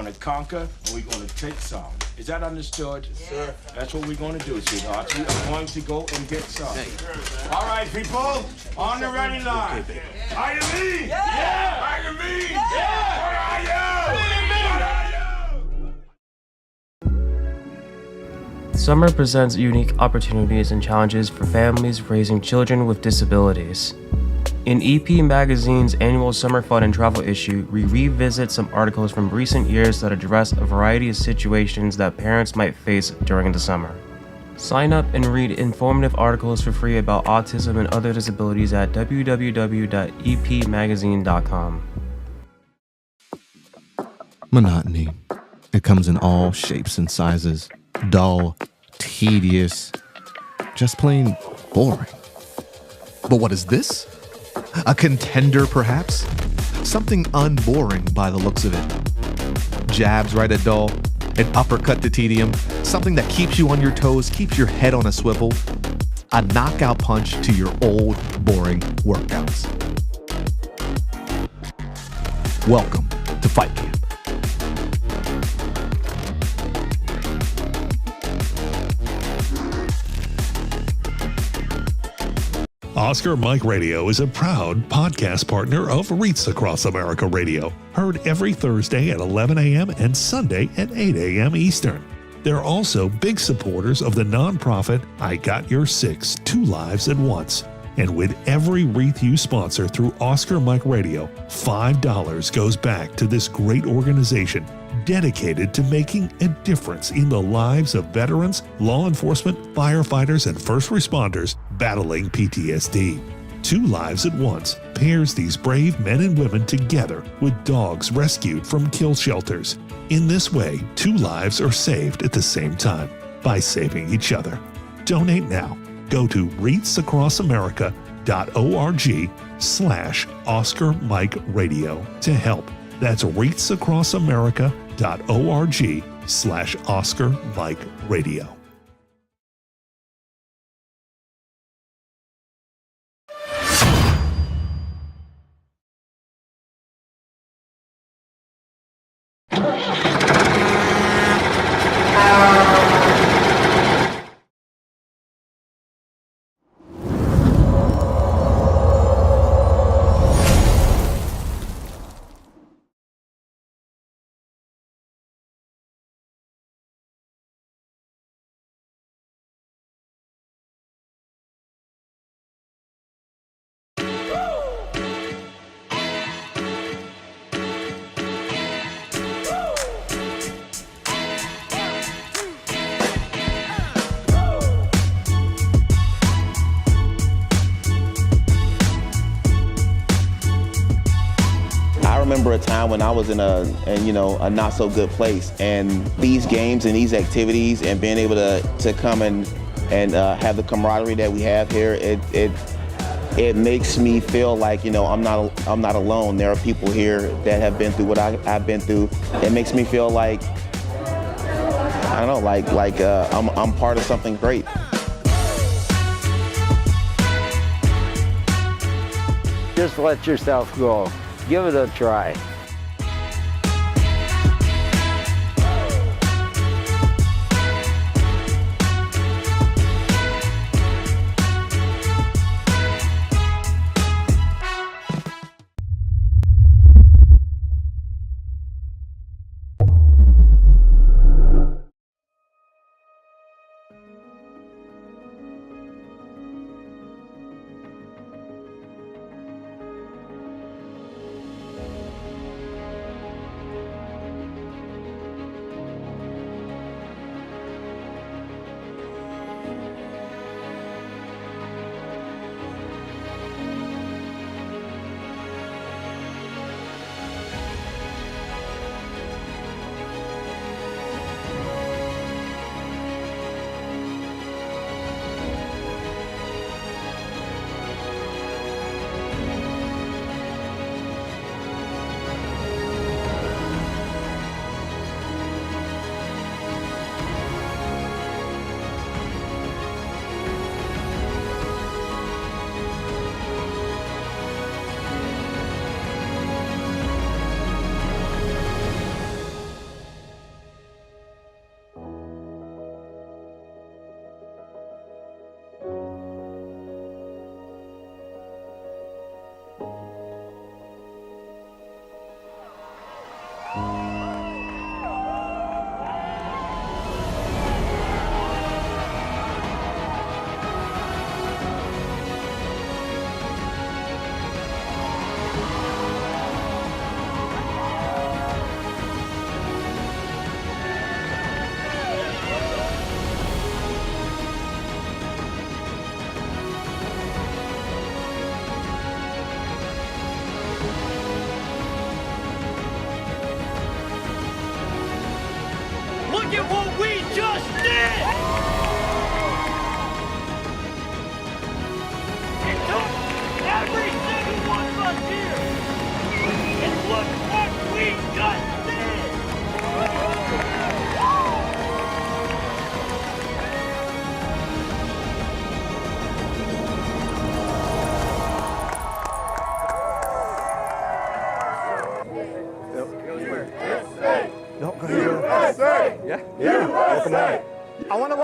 going to conquer, and we're going to take some. Is that understood? Yes, sir. That's what we're going to do, sweethearts. We are going to go and get some. All right, people, on the ready line. Are you me? Yeah! Are you me? Yeah! What are you? Summer presents unique opportunities and challenges for families raising children with disabilities. In EP Magazine's annual Summer Fun and Travel issue, we revisit some articles from recent years that address a variety of situations that parents might face during the summer. Sign up and read informative articles for free about autism and other disabilities at www.epmagazine.com. Monotony. It comes in all shapes and sizes. Dull, tedious, just plain boring. But what is this? A contender, perhaps? Something unboring by the looks of it. Jabs right at dull, an uppercut to tedium, something that keeps you on your toes, keeps your head on a swivel, a knockout punch to your old, boring workouts. Welcome to Fight Camp. Oscar Mike Radio is a proud podcast partner of Reach Across America Radio, heard every Thursday at 11 a.m. and Sunday at 8 a.m. Eastern. They're also big supporters of the nonprofit I Got Your Six, Two Lives at Once. And with every wreath you sponsor through Oscar Mike Radio, $5 goes back to this great organization dedicated to making a difference in the lives of veterans, law enforcement, firefighters, and first responders battling PTSD. Two Lives at Once pairs these brave men and women together with dogs rescued from kill shelters. In this way, two lives are saved at the same time by saving each other. Donate now. Go to reachacrossamerica.org/Oscar Mike Radio to help. That's reachacrossamerica.org/Oscar Mike Radio. I remember a time when I was in a not so good place, and these games and these activities and being able to come and have the camaraderie that we have here, it makes me feel like I'm not alone. There are people here that have been through what I've been through. It makes me feel like I don't know, I'm part of something great. Just let yourself go. Give it a try.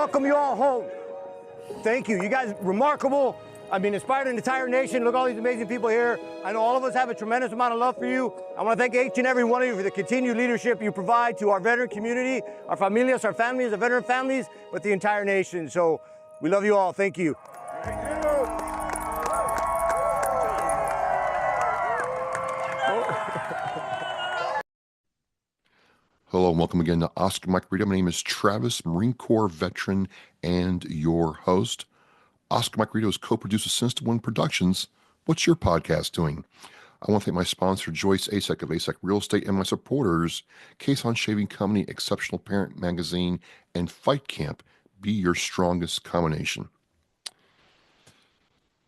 welcome you all home. Thank you. You guys, remarkable. I mean, inspired an entire nation. Look at all these amazing people here. I know all of us have a tremendous amount of love for you. I want to thank each and every one of you for the continued leadership you provide to our veteran community, our familias, our families, the veteran families, but the entire nation. So we love you all. Thank you. Thank you. Hello and welcome again to Oscar Mike Radio. My name is Travis, Marine Corps veteran and your host. Oscar Mike Radio is co-produced with Sinister One Productions. What's your podcast doing? I want to thank my sponsor, Joyce Asek of Asek Real Estate, and my supporters, Case on Shaving Company, Exceptional Parent Magazine, and Fight Camp. Be your strongest combination.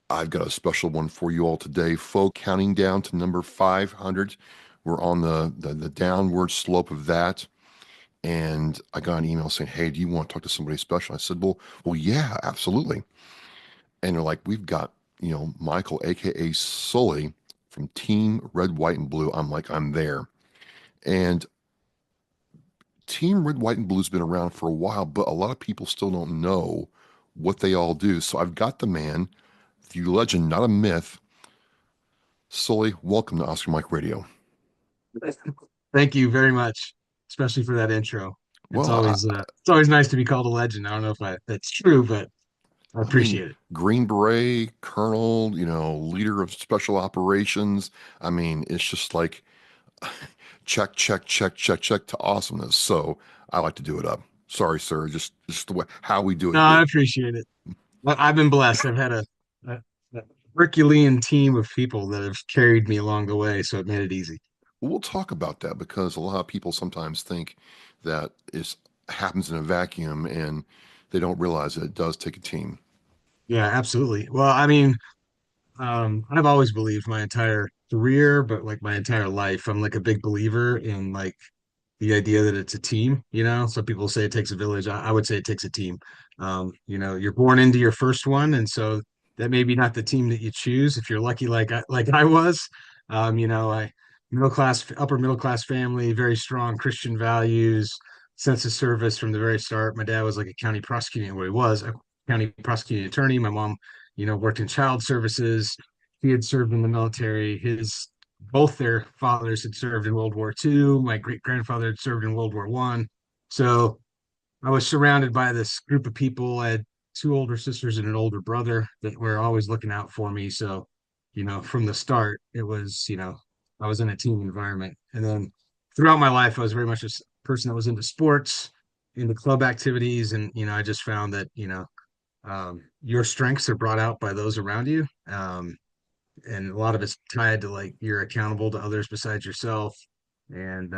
I've got a special one for you all today, folks. Counting down to number 500. We're on the downward slope of that. And I got an email saying, hey, do you want to talk to somebody special? I said, well, yeah, absolutely. And they're like, we've got, Michael, a.k.a. Sully from Team Red, White, and Blue. I'm like, I'm there. And Team Red, White, and Blue has been around for a while, but a lot of people still don't know what they all do. So I've got the man, the legend, not a myth. Sully, welcome to Oscar Mike Radio. Thank you very much, especially for that intro. It's Well, it's always nice to be called a legend. I don't know if that's true, but I appreciate it. Green Beret, Colonel, leader of special operations. I mean, it's just like check to awesomeness. So I like to do it up. Sorry, sir. Just the way how we do it. No, I appreciate it. I've been blessed. I've had a Herculean team of people that have carried me along the way, so it made it easy. We'll talk about that because a lot of people sometimes think that it happens in a vacuum and they don't realize that it does take a team. Yeah, absolutely. Well, I mean, I've always believed my entire career, but like my entire life, I'm like a big believer in like the idea that it's a team. Some people say it takes a village. I would say it takes a team. You're born into your first one, and so that may be not the team that you choose. If you're lucky, like I was, I upper middle class family, very strong Christian values, sense of service from the very start. My dad was like a county prosecuting, where he was a county prosecuting attorney. My mom, worked in child services. He had served in the military. Both their fathers had served in World War II. My great grandfather had served in World War I. So I was surrounded by this group of people. I had two older sisters and an older brother that were always looking out for me. So, from the start, it was, I was in a team environment. And then throughout my life, I was very much a person that was into sports, into club activities. And, I just found that, your strengths are brought out by those around you. And a lot of it's tied to like you're accountable to others besides yourself. And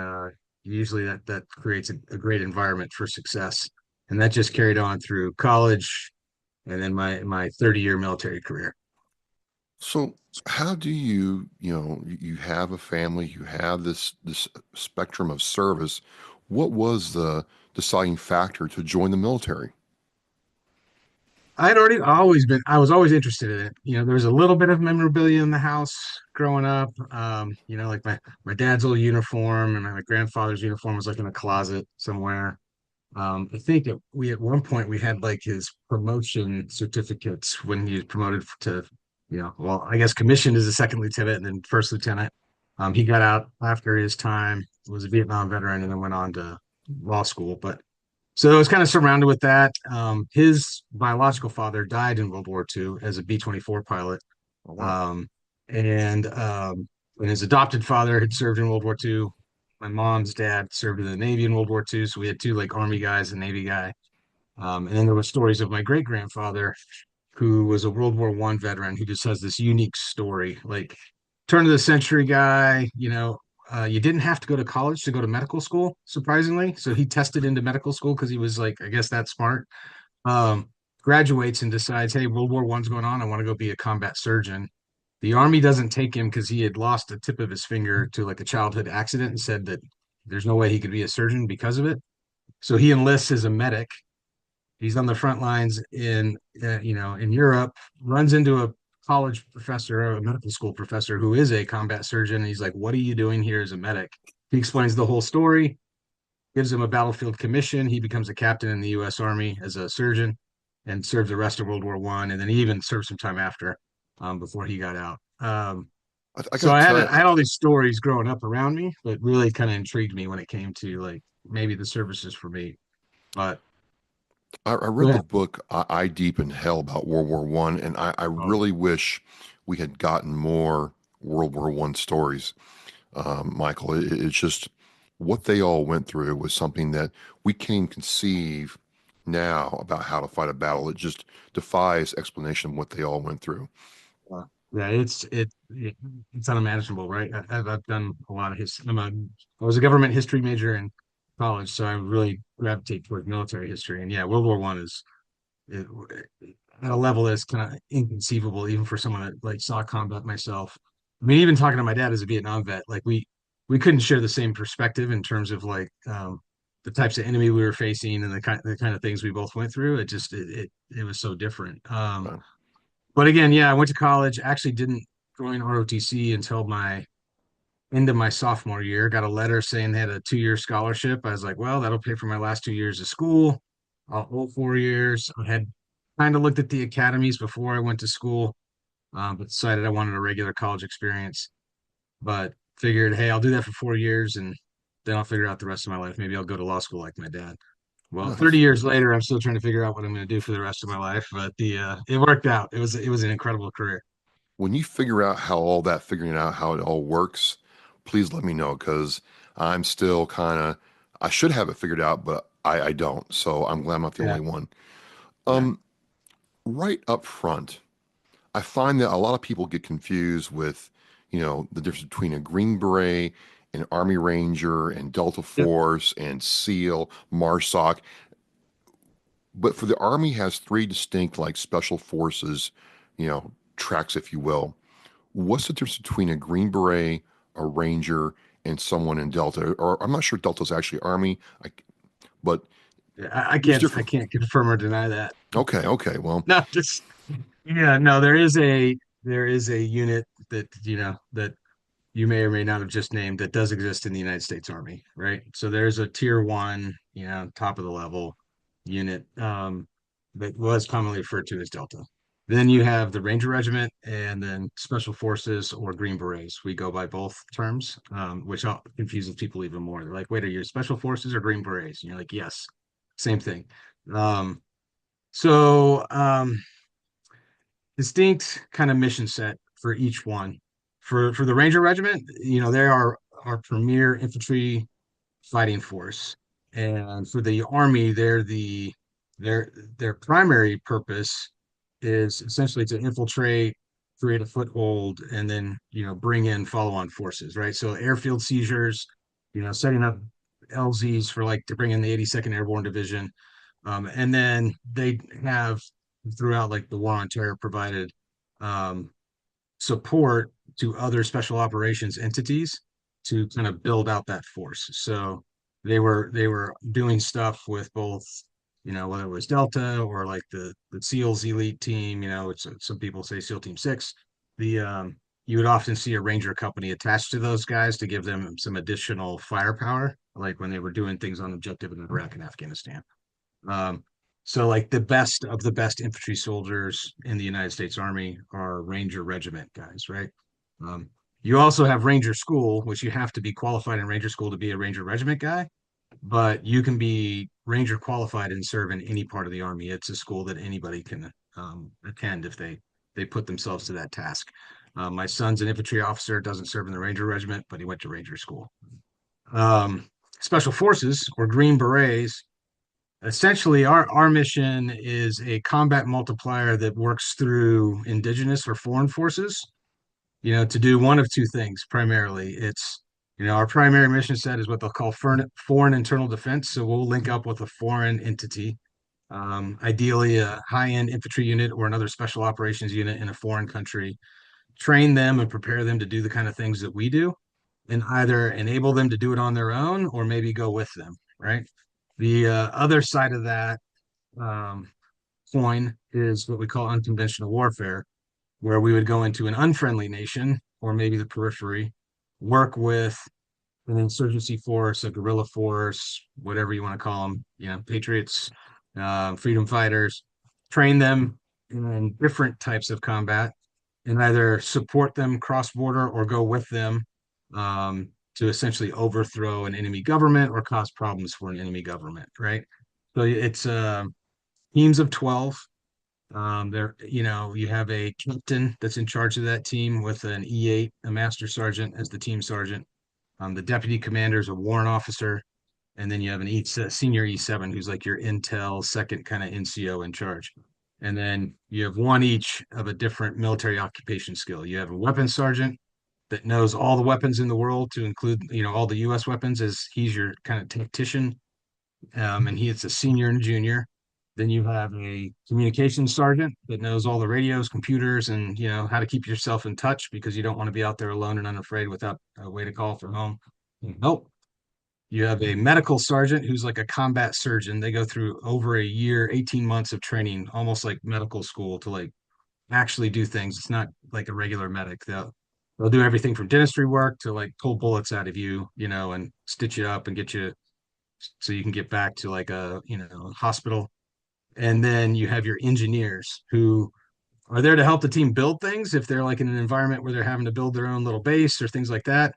usually that creates a great environment for success. And that just carried on through college and then my 30-year military career. So how do you have a family, you have this spectrum of service. What was the deciding factor to join the military? I was always interested in it. There was a little bit of memorabilia in the house growing up. Like my dad's old uniform and my grandfather's uniform was like in a closet somewhere. I think at one point we had like his promotion certificates when he was promoted to, I guess commissioned as a second lieutenant and then first lieutenant. He got out after his time, was a Vietnam veteran, and then went on to law school. But so I was kind of surrounded with that. His biological father died in World War II as a B-24 pilot. Oh, wow. And his adopted father had served in World War II. My mom's dad served in the Navy in World War II. So we had two like Army guys and Navy guy. And then there were stories of my great grandfather, who was a World War I veteran, who just has this unique story, like turn of the century guy, you didn't have to go to college to go to medical school, surprisingly. So he tested into medical school because he was like, I guess that's smart. Graduates and decides, hey, World War I's going on. I want to go be a combat surgeon. The Army doesn't take him because he had lost the tip of his finger to like a childhood accident and said that there's no way he could be a surgeon because of it. So he enlists as a medic. He's on the front lines in Europe, runs into a college professor, a medical school professor who is a combat surgeon. And he's like, what are you doing here as a medic? He explains the whole story. gives him a battlefield commission. He becomes a captain in the U.S. Army as a surgeon, and served the rest of World War I, and then he even served some time after, before he got out. I So got to tell I you, had all these stories growing up around me, but really kind of intrigued me when it came to like maybe the services for me. But I read yeah, the book "Eye Deep in Hell" about World War One, and I oh, really wish we had gotten more World War One stories. Michael, it's just what they all went through was something that we can't even conceive now about how to fight a battle. It just defies explanation of what they all went through. yeah, it's unimaginable, right? I've done a lot of history. I was a government history major in college, so I really gravitate toward military history. And yeah, World War One is it, at a level that's kind of inconceivable, even for someone that like saw combat myself. I mean, even talking to my dad as a Vietnam vet, like we couldn't share the same perspective in terms of like the types of enemy we were facing and the kind of things we both went through. It was so different. Uh, But again, yeah, I went to college. Actually, didn't join ROTC until my end of my sophomore year. Got a letter saying they had a 2-year scholarship. I was like, well, that'll pay for my last 2 years of school. I'll hold 4 years. I had kind of looked at the academies before I went to school, but decided I wanted a regular college experience. But figured, hey, I'll do that for 4 years and then I'll figure out the rest of my life. Maybe I'll go to law school like my dad. Well, 30 Nice. years later, I'm still trying to figure out what I'm going to do for the rest of my life. But the it worked out. It was an incredible career. When you figure out how all that, figuring out how it all works, please let me know because I'm still kind of, I should have it figured out, but I don't. So I'm glad I'm not the Yeah. only one. Yeah. Um, right up front, I find that a lot of people get confused with, the difference between a Green Beret, an Army Ranger, and Delta Yep. Force, and SEAL, MARSOC. But for the Army has three distinct like special forces, tracks, if you will. What's the difference between a Green Beret, a Ranger, and someone in Delta? Or I'm not sure Delta's actually Army, but Yeah, I who's can't I different? can't confirm or deny that. Okay. Well, No, just yeah, no, there is a unit that that you may or may not have just named that does exist in the United States Army, right? So there's a tier one, top of the level unit that was commonly referred to as Delta. Then you have the Ranger Regiment and then Special Forces or Green Berets. We go by both terms, which confuses people even more. They're like, wait, are you Special Forces or Green Berets? And you're like, yes, same thing. Um, so distinct kind of mission set for each one. For the Ranger Regiment, they are our premier infantry fighting force, and for the Army, their primary purpose is essentially to infiltrate, create a foothold, and then bring in follow-on forces, right? So airfield seizures, setting up LZs for like to bring in the 82nd Airborne Division, and then they have throughout like the War on Terror provided um, support to other special operations entities to kind of build out that force. So they were doing stuff with both, whether it was Delta or like the SEALs elite team, which some people say SEAL Team 6. The You would often see a Ranger company attached to those guys to give them some additional firepower, like when they were doing things on objective in Iraq and Afghanistan. Um, so like the best of the best infantry soldiers in the United States Army are Ranger Regiment guys, right? Um, you also have Ranger School, which you have to be qualified in Ranger School to be a Ranger Regiment guy, but you can be Ranger qualified and serve in any part of the Army. It's a school that anybody can attend if they put themselves to that task. My son's an infantry officer, doesn't serve in the Ranger Regiment, but he went to Ranger School. Um, Special Forces or Green Berets, essentially our mission is a combat multiplier that works through indigenous or foreign forces, to do one of two things primarily. It's our primary mission set is what they'll call foreign internal defense, so we'll link up with a foreign entity, ideally a high-end infantry unit or another special operations unit in a foreign country, train them and prepare them to do the kind of things that we do, and either enable them to do it on their own or maybe go with them, right? The other side of that um, coin is what we call unconventional warfare, where we would go into an unfriendly nation or maybe the periphery, work with an insurgency force, a guerrilla force, whatever you want to call them, patriots, freedom fighters, train them in different types of combat and either support them cross border or go with them to essentially overthrow an enemy government or cause problems for an enemy government, right? So it's teams of 12. You have a captain that's in charge of that team with an E8, a master sergeant as the team sergeant. The deputy commander is a warrant officer, and then you have senior E7 who's like your intel second kind of NCO in charge. And then you have one each of a different military occupation skill. You have a weapons sergeant that knows all the weapons in the world, to include all the U.S. weapons, as he's your kind of tactician, and he is a senior and junior. Then you have a communications sergeant that knows all the radios, computers, and how to keep yourself in touch, because you don't want to be out there alone and unafraid without a way to call from home. Nope. You have a medical sergeant who's like a combat surgeon. They go through over a year, 18 months of training, almost like medical school, to like actually do things. It's not like a regular medic. They'll do everything from dentistry work to like pull bullets out of you, and stitch you up and get you so you can get back to like a hospital. And then you have your engineers who are there to help the team build things if they're like in an environment where they're having to build their own little base or things like that.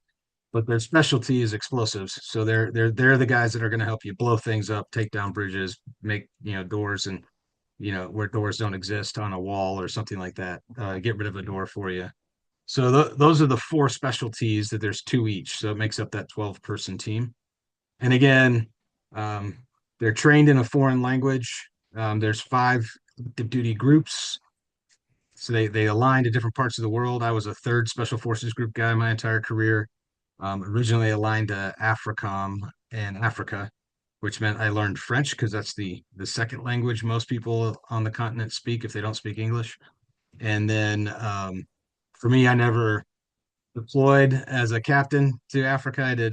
But their specialty is explosives. So they're the guys that are going to help you blow things up, take down bridges, make doors, and where doors don't exist on a wall or something like that, get rid of a door for you. So those are the four specialties, that there's two each. So it makes up that 12-person team. And again, um, they're trained in a foreign language. There's 5 active duty groups. So they align to different parts of the world. I was a 3rd Special Forces group guy my entire career. Originally aligned to AFRICOM and Africa, which meant I learned French because that's the second language most people on the continent speak if they don't speak English. And then for me, I never deployed as a captain to Africa. I did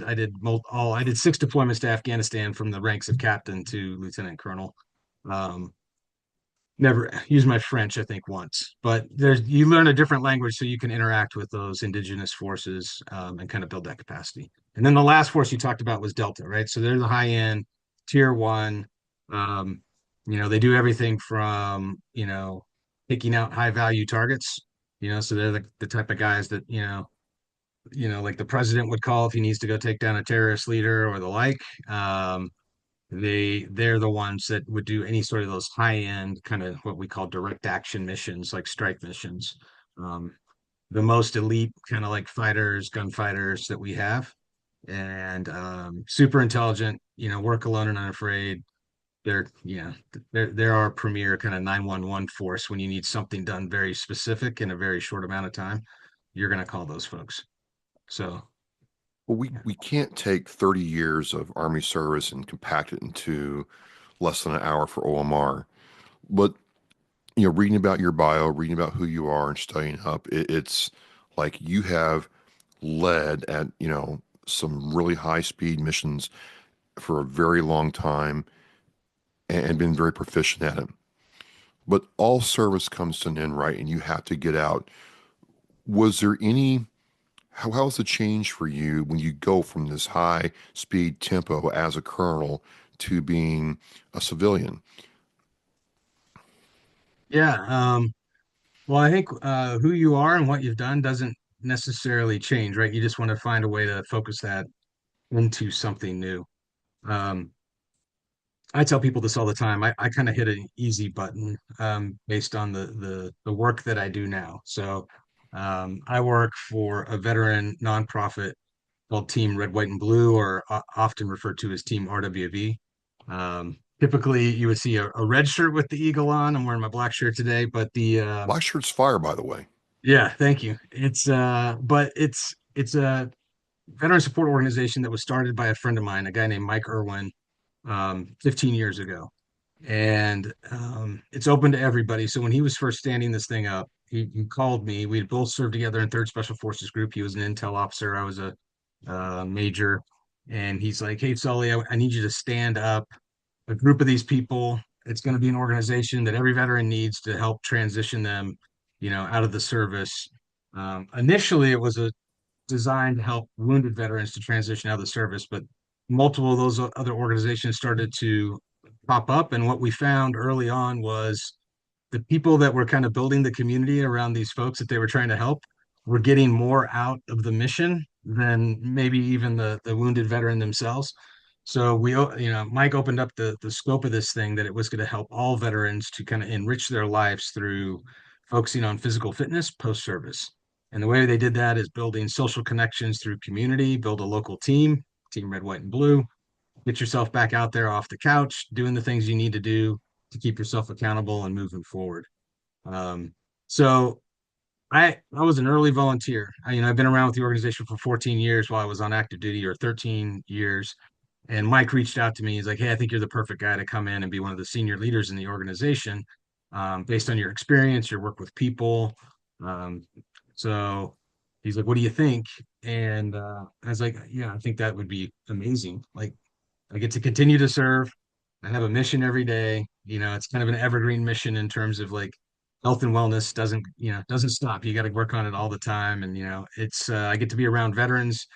6 deployments to Afghanistan from the ranks of captain to lieutenant colonel. Never used my French, I think, once, but you learn a different language so you can interact with those indigenous forces and kind of build that capacity. And then the last force you talked about was Delta, right? So they're the high end tier 1. They do everything from picking out high value targets. So they're the type of guys that like the president would call if he needs to go take down a terrorist leader or the like. They're the ones that would do any sort of those high end kind of what we call direct action missions, like strike missions. The most elite kind of like gunfighters that we have, and super intelligent. Work alone and unafraid. They're our premier kind of 911 force. When you need something done very specific in a very short amount of time, you're going to call those folks. So Well, we can't take 30 years of Army service and compact it into less than an hour for OMR. But, reading about your bio, reading about who you are and studying up, it's like you have led at, some really high speed missions for a very long time and been very proficient at it. But all service comes to an end, right? And you have to get out. Was there any how's the change for you when you go from this high speed tempo as a colonel to being a civilian? yeah, well, I think who you are and what you've done doesn't necessarily change, right? You just want to find a way to focus that into something new. Um, I tell people this all the time. I kind of hit an easy button based on the work that I do now. So I work for a veteran nonprofit called Team Red, White, and Blue, or often referred to as Team RWB. Typically, you would see a red shirt with the eagle on. I'm wearing my black shirt today, but Black shirt's fire, by the way. yeah, thank you. It's a veteran support organization that was started by a friend of mine, a guy named Mike Irwin, 15 years ago. And it's open to everybody. So when he was first standing this thing up, he called me. We both served together in 3rd Special Forces Group. He was an intel officer. I was a major. And he's like, "Hey, Sully, I need you to stand up a group of these people. It's going to be an organization that every veteran needs to help transition them, out of the service." Initially, it was designed to help wounded veterans to transition out of the service, but multiple of those other organizations started to pop up. And what we found early on was the people that were kind of building the community around these folks that they were trying to help were getting more out of the mission than maybe even the wounded veteran themselves. So Mike opened up the scope of this thing, that it was going to help all veterans to kind of enrich their lives through focusing on physical fitness post-service. And the way they did that is building social connections through community, build a local team red, white, and blue, get yourself back out there off the couch, doing the things you need to do to keep yourself accountable and moving forward. So I was an early volunteer. I've been around with the organization for 14 years while I was on active duty, or 13 years. And Mike reached out to me. He's like, "Hey, I think you're the perfect guy to come in and be one of the senior leaders in the organization, based on your experience, your work with people." Um, so he's like, "What do you think?" And I was like, "Yeah, I think that would be amazing. Like, I get to continue to serve. I have a mission every day. It's kind of an evergreen mission in terms of like health and wellness doesn't stop. You got to work on it all the time. And, it's, I get to be around veterans.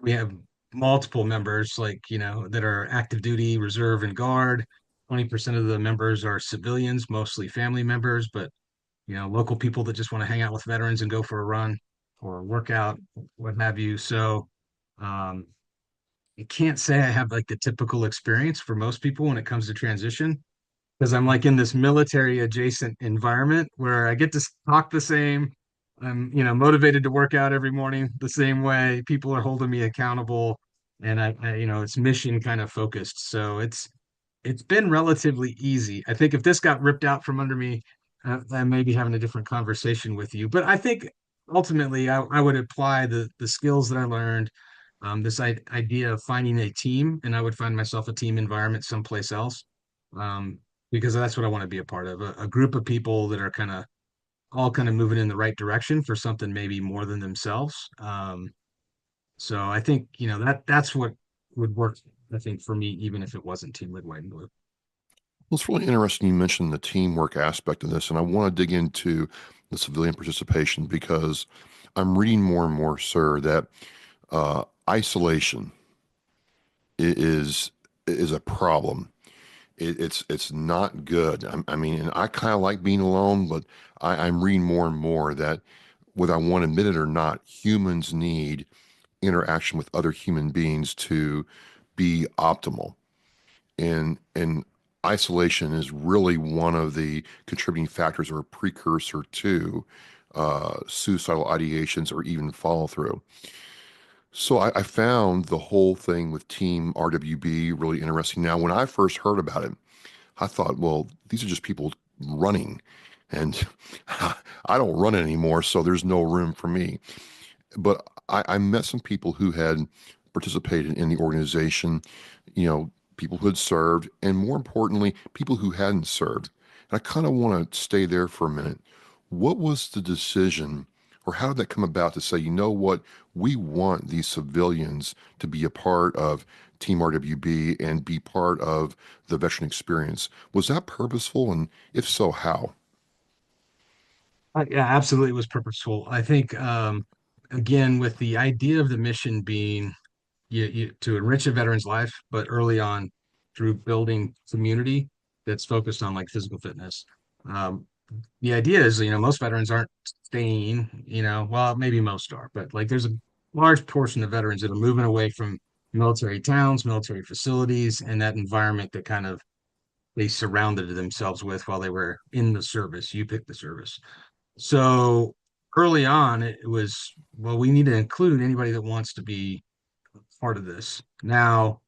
We have multiple members that are active duty, reserve, and guard. 20% of the members are civilians, mostly family members, but, local people that just want to hang out with veterans and go for a run or a workout, what have you. So, um, I can't say I have like the typical experience for most people when it comes to transition, because I'm like in this military adjacent environment where I get to talk the same. I'm, motivated to work out every morning the same way. People are holding me accountable, and it's mission kind of focused. So it's been relatively easy. I think if this got ripped out from under me, I may be having a different conversation with you. But I think ultimately I would apply the skills that I learned, this idea of finding a team, and I would find myself a team environment someplace else, because that's what I want to be a part of, a group of people that are all kind of moving in the right direction for something maybe more than themselves. So I think that's what would work, I think, for me, even if it wasn't Team Red, White, and Blue. Well, it's really interesting you mentioned the teamwork aspect of this, and I want to dig into the civilian participation because I'm reading more and more, sir, that isolation is a problem. It's not good. I mean, and I kind of like being alone, but I'm reading more and more that whether I want to admit it or not, humans need interaction with other human beings to be optimal. And isolation is really one of the contributing factors or a precursor to suicidal ideations or even follow through. So I found the whole thing with Team RWB really interesting. Now, when I first heard about it, I thought, well, these are just people running, and I don't run anymore, so there's no room for me. But I met some people who had participated in the organization, people who had served, and more importantly, people who hadn't served. And I kind of want to stay there for a minute. What was the decision, or how did that come about to say, you know what, we want these civilians to be a part of Team RWB and be part of the veteran experience? Was that purposeful? And if so, how? Yeah, absolutely, it was purposeful. I think, again, with the idea of the mission being to enrich a veteran's life, but early on through building community that's focused on like physical fitness. Um, the idea is, most veterans aren't staying, well, maybe most are, but like there's a large portion of veterans that are moving away from military towns, military facilities, and that environment that kind of they surrounded themselves with while they were in the service. You pick the service. So early on, it was, well, we need to include anybody that wants to be part of this. Now,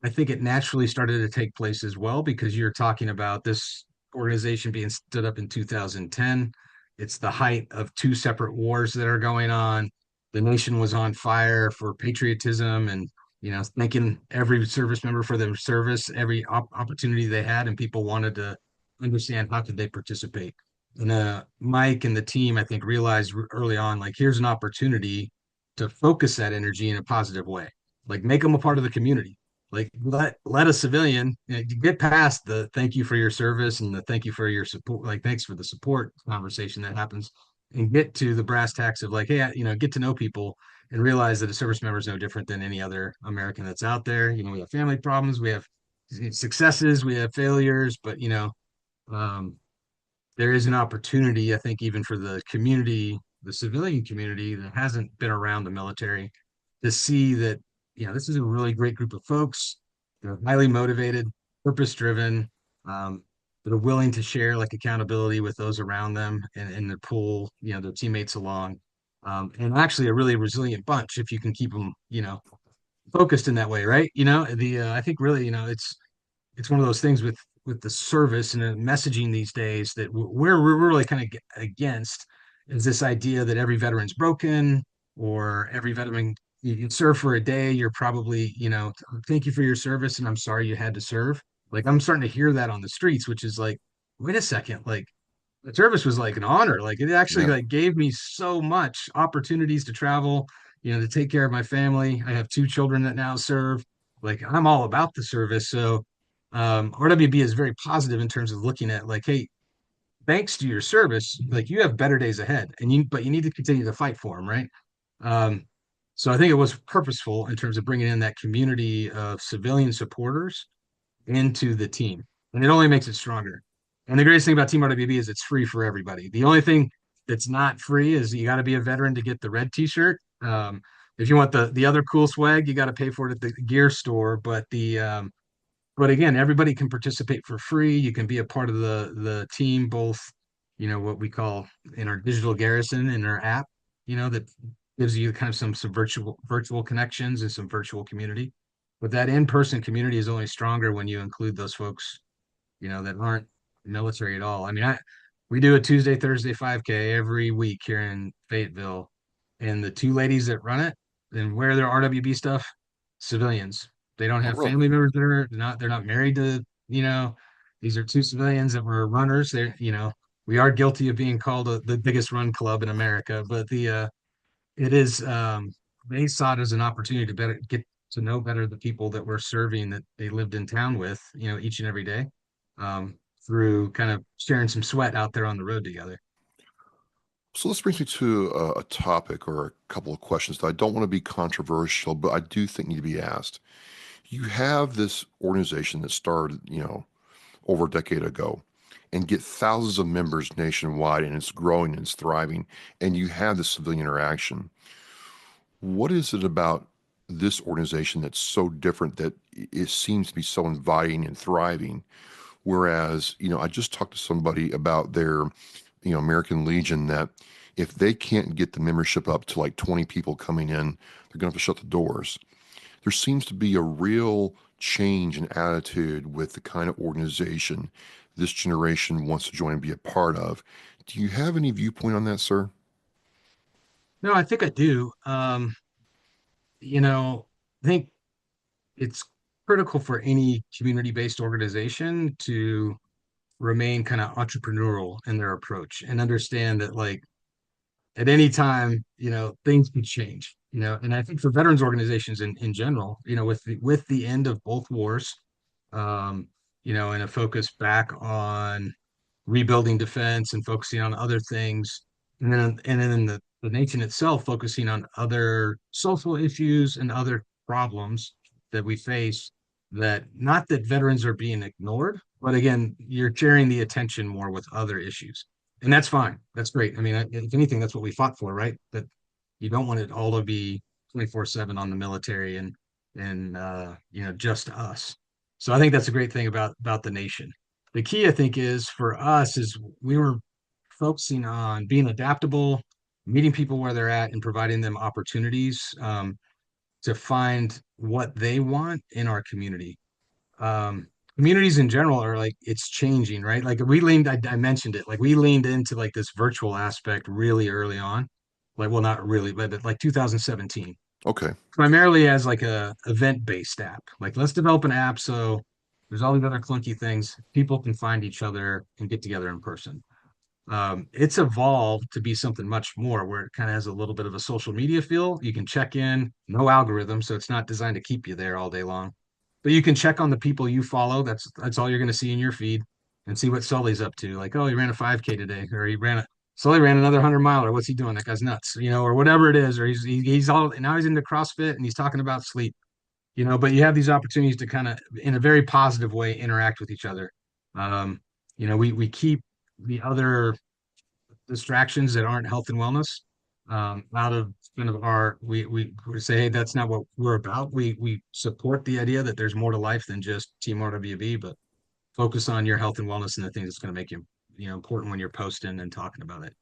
I think it naturally started to take place as well because you're talking about this organization being stood up in 2010. It's the height of two separate wars that are going on. The nation was on fire for patriotism and, thanking every service member for their service, every opportunity they had, and people wanted to understand how could they participate. And Mike and the team, I think, realized early on, like, here's an opportunity to focus that energy in a positive way. Like, make them a part of the community. Like, let a civilian, get past the thank you for your service and the thank you for your support, like thanks for the support conversation that happens, and get to the brass tacks of like, hey, get to know people and realize that a service member is no different than any other American that's out there. We have family problems, we have successes, we have failures, but um, there is an opportunity, I think, even for the community, the civilian community that hasn't been around the military, to see that, this is a really great group of folks. They're highly motivated, purpose driven, that are willing to share like accountability with those around them and their pull, their teammates along. And actually a really resilient bunch if you can keep them, focused in that way, right? I think really, it's one of those things with the service and the messaging these days that we're really kind of against is this idea that every veteran's broken, or every veteran, you serve for a day, you're probably, thank you for your service and I'm sorry you had to serve. Like I'm starting to hear that on the streets, which is like, wait a second, like the service was like an honor. Like it actually Yeah. like gave me so much opportunities to travel, to take care of my family. I have two children that now serve. Like I'm all about the service. So RWB is very positive in terms of looking at like, hey, thanks to your service, like you have better days ahead, but you need to continue to fight for them, right? Um, so I think it was purposeful in terms of bringing in that community of civilian supporters into the team, and it only makes it stronger. And the greatest thing about Team RWB is it's free for everybody. The only thing that's not free is you got to be a veteran to get the red T-shirt. If you want the other cool swag, you got to pay for it at the gear store. But again, everybody can participate for free. You can be a part of the team, both, what we call in our digital garrison in our app, that gives you kind of some virtual connections and some virtual community. But that in-person community is only stronger when you include those folks, that aren't military at all. I mean, we do a Tuesday, Thursday 5K every week here in Fayetteville, and the two ladies that run it and wear their RWB stuff, civilians. They don't Oh, have really? family members that are they're not married to, these are two civilians that were runners. We are guilty of being called the biggest run club in America, but it is, they saw it as an opportunity to better get to know better the people that we're serving, that they lived in town with, each and every day, um, through kind of sharing some sweat out there on the road together. So this brings me to a topic or a couple of questions that I don't want to be controversial, but I do think need to be asked. You have this organization that started, over a decade ago and get thousands of members nationwide, and it's growing and it's thriving, and you have the civilian interaction. What is it about this organization that's so different that it seems to be so inviting and thriving? Whereas, I just talked to somebody about their, American Legion, that if they can't get the membership up to like 20 people coming in, they're going to have to shut the doors. There seems to be a real change in attitude with the kind of organization this generation wants to join and be a part of. Do you have any viewpoint on that, sir? No, I think I do. I think it's critical for any community-based organization to remain kind of entrepreneurial in their approach and understand that like at any time, things can change, and I think for veterans organizations in general, with the end of both wars, and a focus back on rebuilding defense and focusing on other things, and then the nation itself focusing on other social issues and other problems that we face, that not that veterans are being ignored, but again, you're sharing the attention more with other issues. And that's fine. That's great. I mean, if anything, that's what we fought for, right? That you don't want it all to be 24/7 on the military and just us. So I think that's a great thing about the nation. The key, I think, is for us is we were focusing on being adaptable, meeting people where they're at, and providing them opportunities, to find what they want in our community. Communities in general are like, it's changing, right? Like I mentioned it, like we leaned into like this virtual aspect really early on. Like, well, not really, but like 2017, Okay. primarily as like a event-based app. Like, let's develop an app so there's all these other clunky things. People can find each other and get together in person. It's evolved to be something much more where it kind of has a little bit of a social media feel. You can check in, no algorithm, so it's not designed to keep you there all day long. But you can check on the people you follow. That's all you're going to see in your feed, and see what Sully's up to. Like, oh, he ran a 5K today, or he ran Sully ran another 100 mile, or what's he doing? That guy's nuts, or whatever it is, or he's all now he's into CrossFit and he's talking about sleep, but you have these opportunities to kind of, in a very positive way, interact with each other. Um, we keep the other distractions that aren't health and wellness out of kind of we say, hey, that's not what we're about. We support the idea that there's more to life than just Team RWB, but focus on your health and wellness and the things that's going to make you, important when you're posting and talking about it.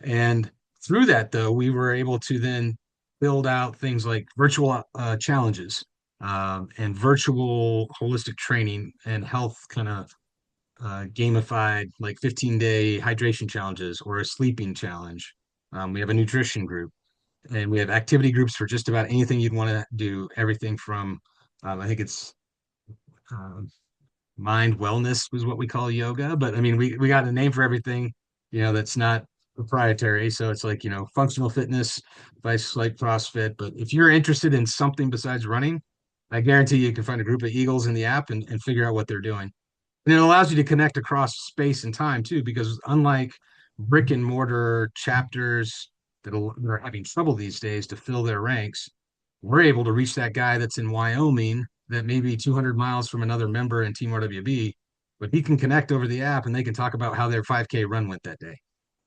And through that, though, we were able to then build out things like virtual challenges and virtual holistic training and health kind of gamified, like 15-day hydration challenges or a sleeping challenge. We have a nutrition group, and we have activity groups for just about anything you'd want to do. Everything from, I think it's mind wellness was what we call yoga, but I mean, we got a name for everything, that's not proprietary. So it's like, functional fitness, vice like CrossFit. But if you're interested in something besides running, I guarantee you can find a group of Eagles in the app and figure out what they're doing. And it allows you to connect across space and time too, because unlike brick and mortar chapters that are having trouble these days to fill their ranks, we're able to reach that guy that's in Wyoming that may be 200 miles from another member in Team RWB, but he can connect over the app and they can talk about how their 5K run went that day.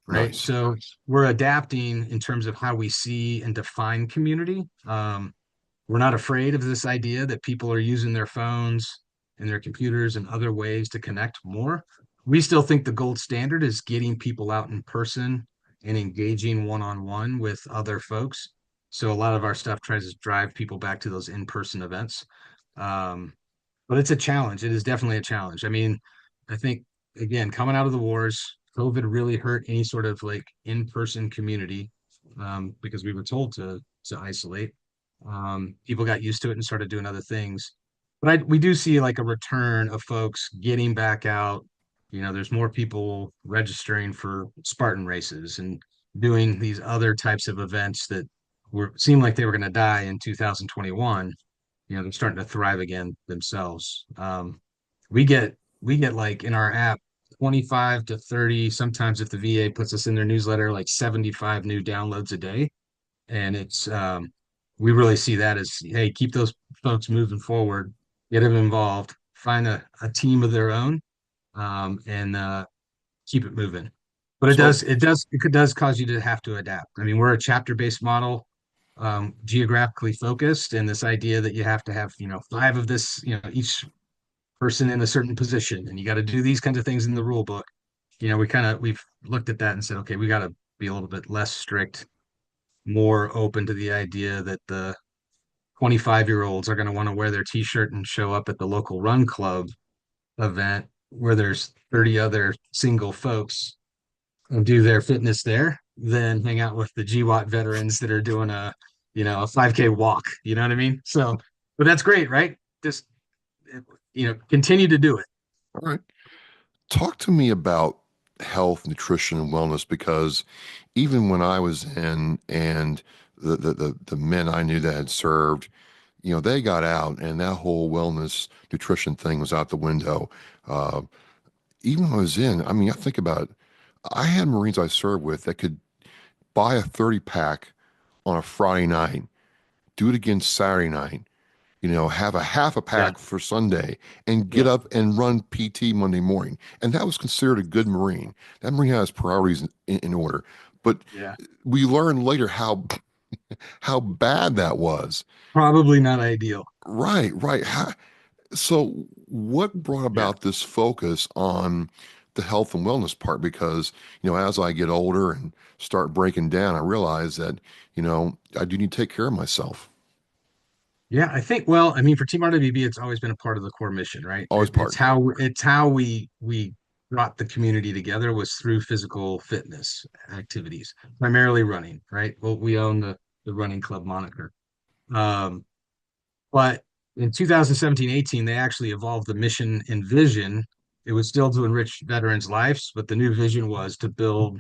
Right. Nice. So we're adapting in terms of how we see and define community. We're not afraid of this idea that people are using their phones and their computers and other ways to connect more. We still think the gold standard is getting people out in person and engaging one-on-one with other folks. So a lot of our stuff tries to drive people back to those in-person events. But it's a challenge. It is definitely a challenge. I mean, I think, again, coming out of the wars, COVID really hurt any sort of like in-person community because we were told to isolate. People got used to it and started doing other things. But we do see like a return of folks getting back out. There's more people registering for Spartan races and doing these other types of events that seemed like they were going to die in 2021. They're starting to thrive again themselves. We get like in our app 25 to 30, sometimes if the VA puts us in their newsletter, like 75 new downloads a day. And it's we really see that as, hey, keep those folks moving forward, get them involved, find a team of their own, and keep it moving. But it does cause you to have to adapt. I mean, we're a chapter-based model, geographically focused, and this idea that you have to have, 5 of this, each person in a certain position, and you got to do these kinds of things in the rule book. We've looked at that and said, okay, we got to be a little bit less strict, more open to the idea that the 25-year-olds are going to want to wear their t-shirt and show up at the local run club event where there's 30 other single folks and do their fitness there, then hang out with the GWAT veterans that are doing a 5K walk. You know what I mean? So, but that's great, right? Just, continue to do it. All right. Talk to me about health, nutrition, and wellness, because even when I was in and the men I knew that had served, they got out and that whole wellness nutrition thing was out the window. Even when I was in, I mean, I think about it. I had Marines I served with that could buy a 30-pack on a Friday night, do it again Saturday night, have a half a pack for Sunday and get up and run PT Monday morning. And that was considered a good Marine. That Marine has priorities in order. But we learned later how bad that was. Probably not ideal. Right. So what brought about this focus on the health and wellness part? Because, as I get older and start breaking down, I realize that, I do need to take care of myself. Yeah, I think, well, I mean, for Team RWB, it's always been a part of the core mission, right? Always part. It's how we brought the community together was through physical fitness activities, primarily running, right? Well, we own the running club moniker. But in 2017-18, they actually evolved the mission and vision. It was still to enrich veterans' lives, but the new vision was to build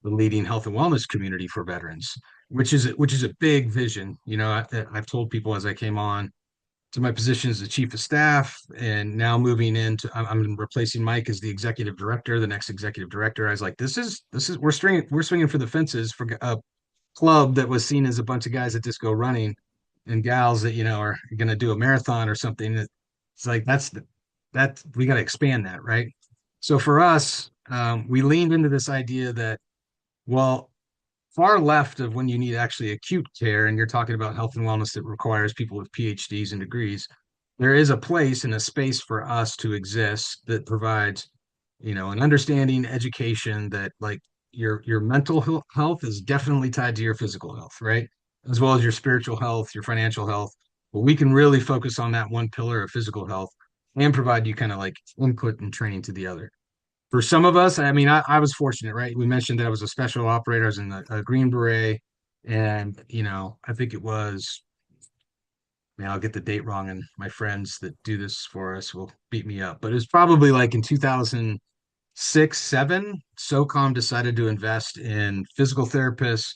the leading health and wellness community for veterans, which is a big vision. I've told people as I came on to my position as the chief of staff, and now moving into, I'm replacing Mike as the executive director, the next executive director. I was like, this is we're swinging for the fences for a club that was seen as a bunch of guys that just go running and gals that are going to do a marathon or something. It's like that we got to expand that, right? So for us, we leaned into this idea that, well, far left of when you need actually acute care and you're talking about health and wellness that requires people with PhDs and degrees, there is a place and a space for us to exist that provides, an understanding, education that, like, your mental health is definitely tied to your physical health, right? As well as your spiritual health, your financial health. But we can really focus on that one pillar of physical health and provide you kind of like input and training to the other. For some of us, I mean, I was fortunate, right? We mentioned that I was a special operator. I was in a Green Beret, and I think it was. Man, I'll get the date wrong, and my friends that do this for us will beat me up. But it was probably like in 2006, 7. SOCOM decided to invest in physical therapists,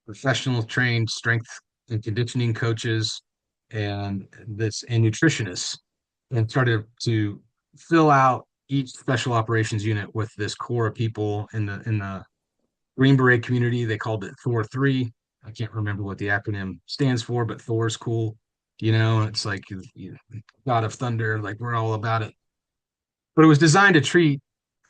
professional trained strength and conditioning coaches, and nutritionists, and started to fill out each special operations unit with this core of people in the Green Beret community. They called it Thor 3. I can't remember what the acronym stands for, but Thor's cool. It's like God of Thunder, like we're all about it. But it was designed to treat,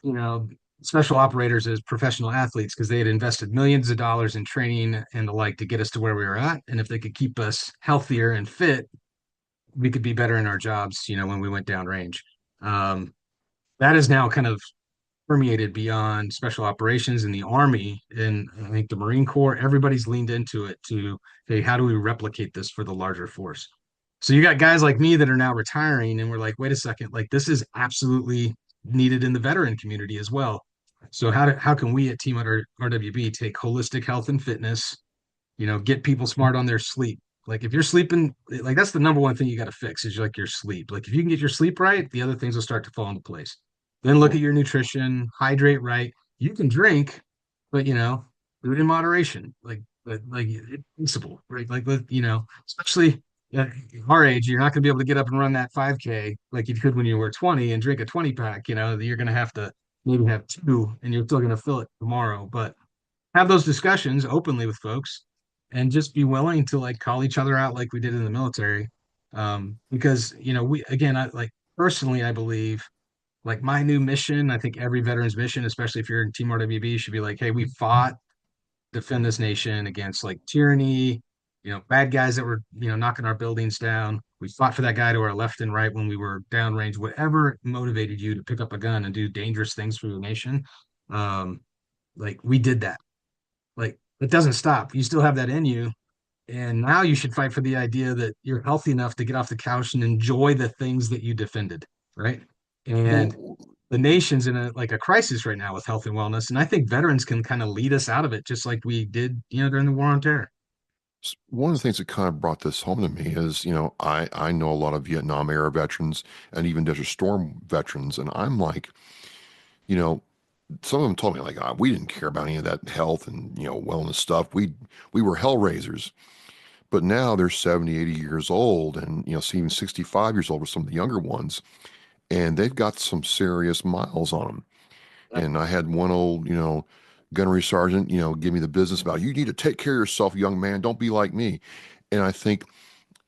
you know, special operators as professional athletes because they had invested millions of dollars in training and the like to get us to where we were at. And if they could keep us healthier and fit, we could be better in our jobs, when we went downrange. That is now kind of permeated beyond special operations in the Army, and I think the Marine Corps. Everybody's leaned into it to, hey, how do we replicate this for the larger force? So you got guys like me that are now retiring, and we're like, wait a second, like this is absolutely needed in the veteran community as well. So how can we at Team RWB take holistic health and fitness, get people smart on their sleep? Like if you're sleeping, like that's the number one thing you got to fix is like your sleep. Like if you can get your sleep right, the other things will start to fall into place. Then look at your nutrition, hydrate right. You can drink, but do it in moderation. Like it's possible, right? Like especially at our age, you're not going to be able to get up and run that 5K like you could when you were 20 and drink a 20 pack. You're going to have to maybe have two, and you're still going to fill it tomorrow. But have those discussions openly with folks, and just be willing to like call each other out like we did in the military. Because we, again, I like personally, I believe, like my new mission, I think every veteran's mission, especially if you're in Team RWB, should be like, hey, we fought, defend this nation against like tyranny, bad guys that were, knocking our buildings down. We fought for that guy to our left and right when we were downrange. Whatever motivated you to pick up a gun and do dangerous things for the nation, like we did that. Like it doesn't stop. You still have that in you. And now you should fight for the idea that you're healthy enough to get off the couch and enjoy the things that you defended, right? And the nation's in a crisis right now with health and wellness, and I think veterans can kind of lead us out of it, just like we did, during the war on terror. One of the things that kind of brought this home to me is, I know a lot of Vietnam era veterans and even Desert Storm veterans, and I'm like, some of them told me like, we didn't care about any of that health and wellness stuff. We were hell raisers. But now they're 70, 80 years old, and even 65 years old with some of the younger ones, and they've got some serious miles on them. And I had one old, gunnery sergeant, give me the business about, you need to take care of yourself, young man. Don't be like me. And I think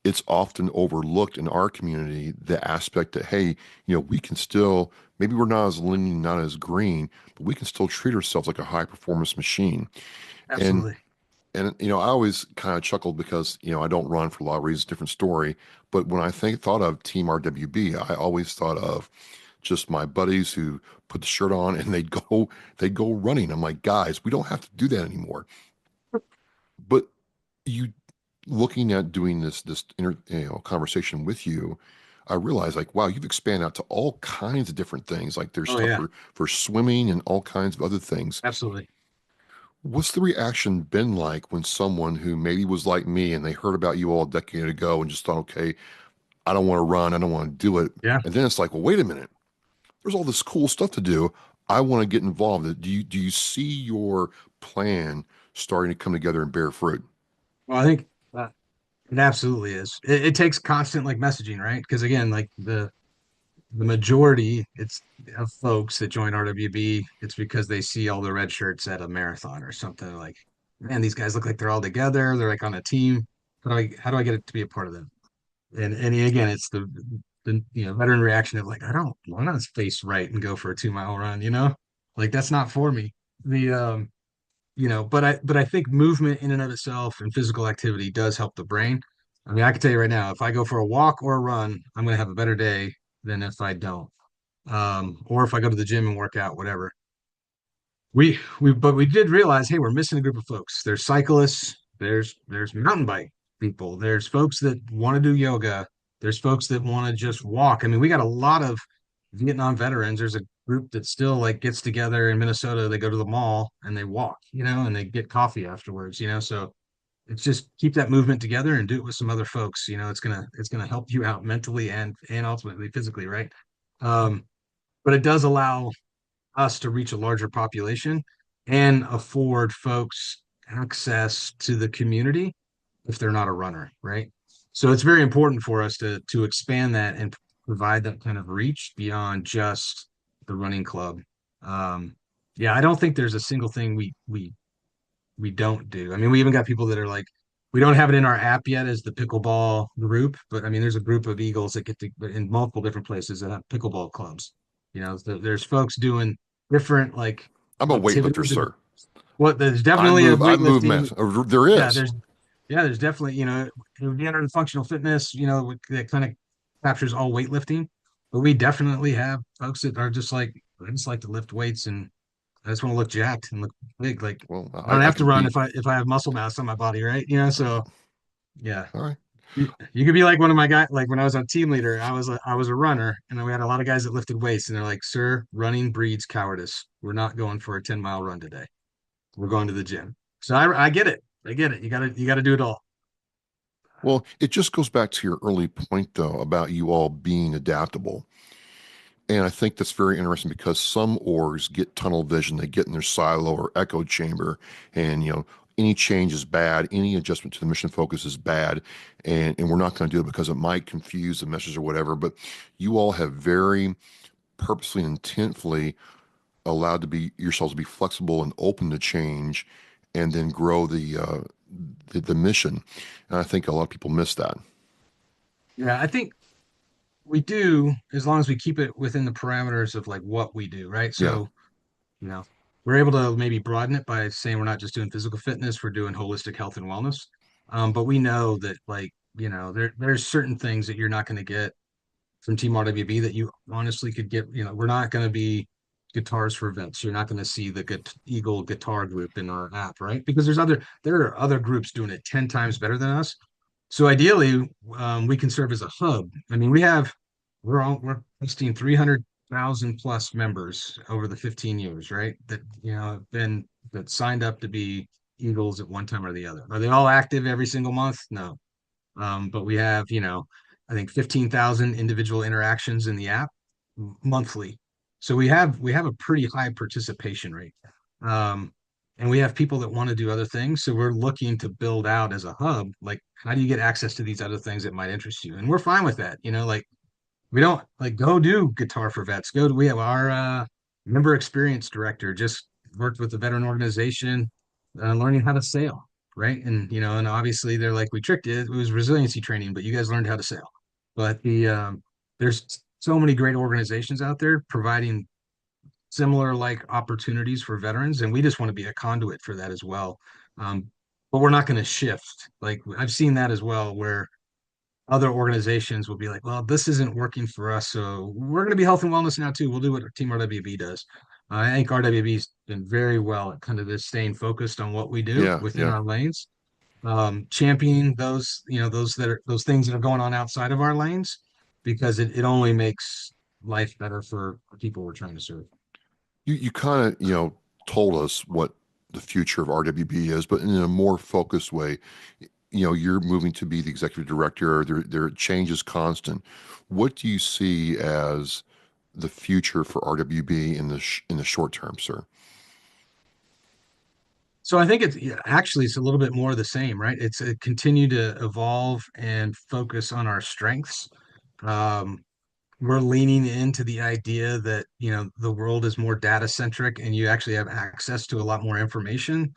it's often overlooked in our community, the aspect that, hey, we can still, maybe we're not as lean, not as green, but we can still treat ourselves like a high performance machine. Absolutely. And I always kind of chuckled because, I don't run for a lot of reasons, different story. But when I thought of Team RWB, I always thought of just my buddies who put the shirt on and they'd go running. I'm like, guys, we don't have to do that anymore. But you looking at doing this conversation with you, I realized like, wow, you've expanded out to all kinds of different things. Like there's stuff for swimming and all kinds of other things. Absolutely. What's the reaction been like when someone who maybe was like me and they heard about you all a decade ago and just thought, okay, I don't want to run, I don't want to do it. Yeah. And then it's like, well, wait a minute, there's all this cool stuff to do. I want to get involved. Do you see your plan starting to come together and bear fruit? Well, I think It absolutely is. It takes constant like messaging, right? Because again, like the majority it's of folks that join RWB, it's because they see all the red shirts at a marathon or something like, man, these guys look like they're all together. They're like on a team. How do I get it to be a part of them? And again, it's the veteran reaction of like, I don't want to face right and go for a 2 mile run, like that's not for me. The but I think movement in and of itself and physical activity does help the brain. I mean, I can tell you right now, if I go for a walk or a run, I'm going to have a better day than if I don't. Or if I go to the gym and work out, whatever. But we did realize, hey, we're missing a group of folks. There's cyclists, there's mountain bike people, there's folks that want to do yoga, there's folks that want to just walk. I mean, we got a lot of Vietnam veterans. There's a group that still like gets together in Minnesota. They go to the mall and they walk, and they get coffee afterwards. So it's just keep that movement together and do it with some other folks. It's gonna help you out mentally and ultimately physically, right? Um, but it does allow us to reach a larger population and afford folks access to the community if they're not a runner, right? So it's very important for us to expand that and provide that kind of reach beyond just the running club. Yeah, I don't think there's a single thing we don't do. I mean, we even got people that are like, we don't have it in our app yet as the pickleball group, but I mean, there's a group of Eagles that get to in multiple different places that have pickleball clubs. There's folks doing different like I'm a weightlifter, activities. sir. What there's definitely a I move weightlifting. mass. There Yeah, is. there's definitely it would be under the functional fitness. That kind of captures all weightlifting. But we definitely have folks that are just like, I just like to lift weights and I just want to look jacked and look big. Like Well, I don't I have to could run be. if I have muscle mass on my body, right? So yeah. All right. You could be like one of my guys. Like when I was on team leader, I was a runner, and then we had a lot of guys that lifted weights, and they're like, "Sir, running breeds cowardice. We're not going for a 10 mile run today. We're going to the gym." So I get it. I get it. You gotta do it all. Well, it just goes back to your early point, though, about you all being adaptable. And I think that's very interesting because some orgs get tunnel vision, they get in their silo or echo chamber, and any change is bad, any adjustment to the mission focus is bad, and we're not going to do it because it might confuse the message or whatever. But you all have very purposely and intentfully allowed to be yourselves to be flexible and open to change, and then grow the mission. And I think a lot of people miss that. Yeah, I think we do as long as we keep it within the parameters of like what we do, right? Yeah. So you know, we're able to maybe broaden it by saying we're not just doing physical fitness, we're doing holistic health and wellness. But we know that like there's certain things that you're not going to get from Team RWB that you honestly could get. We're not going to be guitars for vets. You're not going to see the Eagle guitar group in our app, right? Because there are other groups doing it 10 times better than us. So ideally, we can serve as a hub. I mean, we're hosting 300,000 plus members over the 15 years, right? That have been that signed up to be Eagles at one time or the other. Are they all active every single month? No. But we have, I think 15,000 individual interactions in the app monthly. So we have a pretty high participation rate. Um, and we have people that want to do other things. So we're looking to build out as a hub, like how do you get access to these other things that might interest you? And we're fine with that. Like we don't like go do guitar for vets. We have our member experience director just worked with the veteran organization, learning how to sail, right? And obviously they're like, we tricked it. It was resiliency training, but you guys learned how to sail. But there's so many great organizations out there providing similar like opportunities for veterans, and we just want to be a conduit for that as well. Um, but we're not going to shift. Like I've seen that as well, where other organizations will be like, well, this isn't working for us, so we're going to be health and wellness now too. We'll do what Team RWB does. I think RWB's been very well at kind of this staying focused on what we do Yeah. within Yeah. our lanes, championing those things that are going on outside of our lanes, because it only makes life better for people we're trying to serve. You kind of, told us what the future of RWB is, but in a more focused way. You're moving to be the executive director. There change is constant. What do you see as the future for RWB in the short term, sir? So I think it's actually it's a little bit more of the same, right? It's a continue to evolve and focus on our strengths. Um, we're leaning into the idea that, the world is more data centric and you actually have access to a lot more information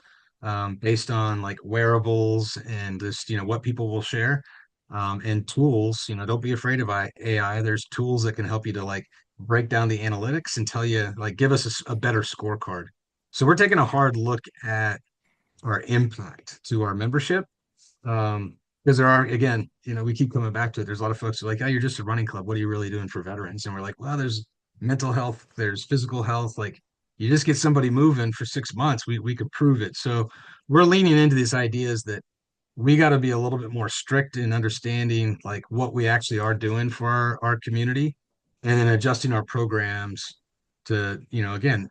based on like wearables and just, what people will share and tools. Don't be afraid of AI. There's tools that can help you to like break down the analytics and tell you, like, give us a better scorecard. So we're taking a hard look at our impact to our membership. Because there are, again, we keep coming back to it. There's a lot of folks who are like, oh, you're just a running club. What are you really doing for veterans? And we're like, well, there's mental health, there's physical health. Like, you just get somebody moving for 6 months, we could prove it. So we're leaning into these ideas that we got to be a little bit more strict in understanding like what we actually are doing for our community and then adjusting our programs to, again,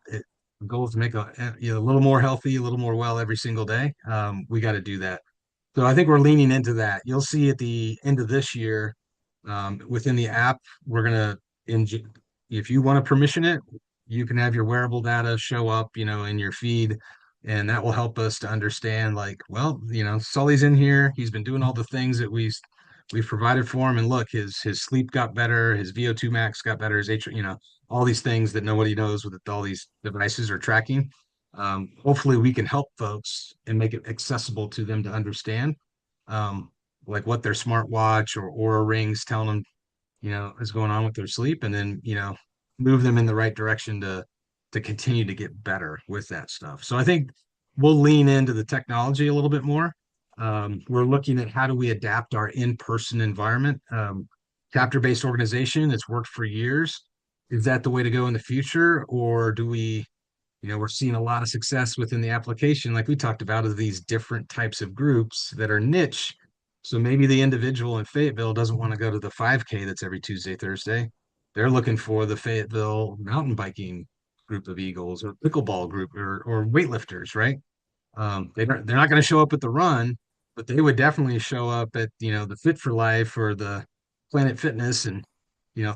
the goal is to make a little more healthy, a little more well every single day. We got to do that. So I think we're leaning into that. You'll see at the end of this year, within the app, we're gonna if you want to permission it, you can have your wearable data show up, in your feed, and that will help us to understand, like, well, Sully's in here. He's been doing all the things that we've provided for him, and look, his sleep got better, his VO2 max got better, his all these things that nobody knows with all these devices are tracking. Hopefully we can help folks and make it accessible to them to understand, um, like what their smartwatch or Aura rings telling them, is going on with their sleep, and then, move them in the right direction to continue to get better with that stuff. So I think we'll lean into the technology a little bit more. We're looking at how do we adapt our in-person environment. Chapter-based organization, it's worked for years. Is that the way to go in the future, or do we we're seeing a lot of success within the application, like we talked about, of these different types of groups that are niche. So maybe the individual in Fayetteville doesn't want to go to the 5K that's every Tuesday, Thursday. They're looking for the Fayetteville mountain biking group of Eagles or pickleball group or weightlifters, right? They're not going to show up at the run, but they would definitely show up at, the Fit for Life or the Planet Fitness and,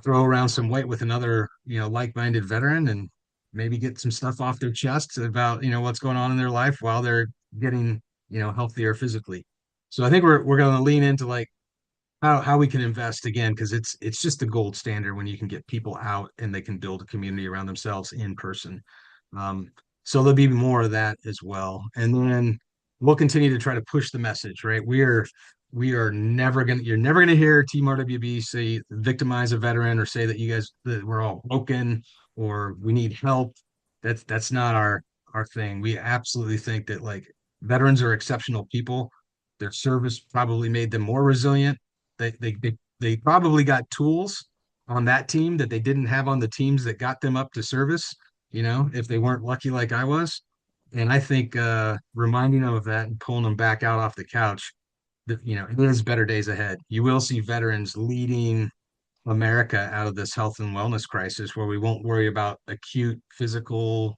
throw around some weight with another, like-minded veteran and maybe get some stuff off their chests about, what's going on in their life while they're getting, healthier physically. So I think we're going to lean into like how we can invest again, because it's just the gold standard when you can get people out and they can build a community around themselves in person. Um, so there'll be more of that as well. And then we'll continue to try to push the message, right? You're never gonna hear Team RWB say victimize a veteran or say that you guys that we're all broken or we need help. That's not our thing. We absolutely think that like veterans are exceptional people. Their service probably made them more resilient. They probably got tools on that team that they didn't have on the teams that got them up to service, if they weren't lucky like I was. And I think reminding them of that and pulling them back out off the couch, that it is better days ahead. You will see veterans leading America out of this health and wellness crisis where we won't worry about acute physical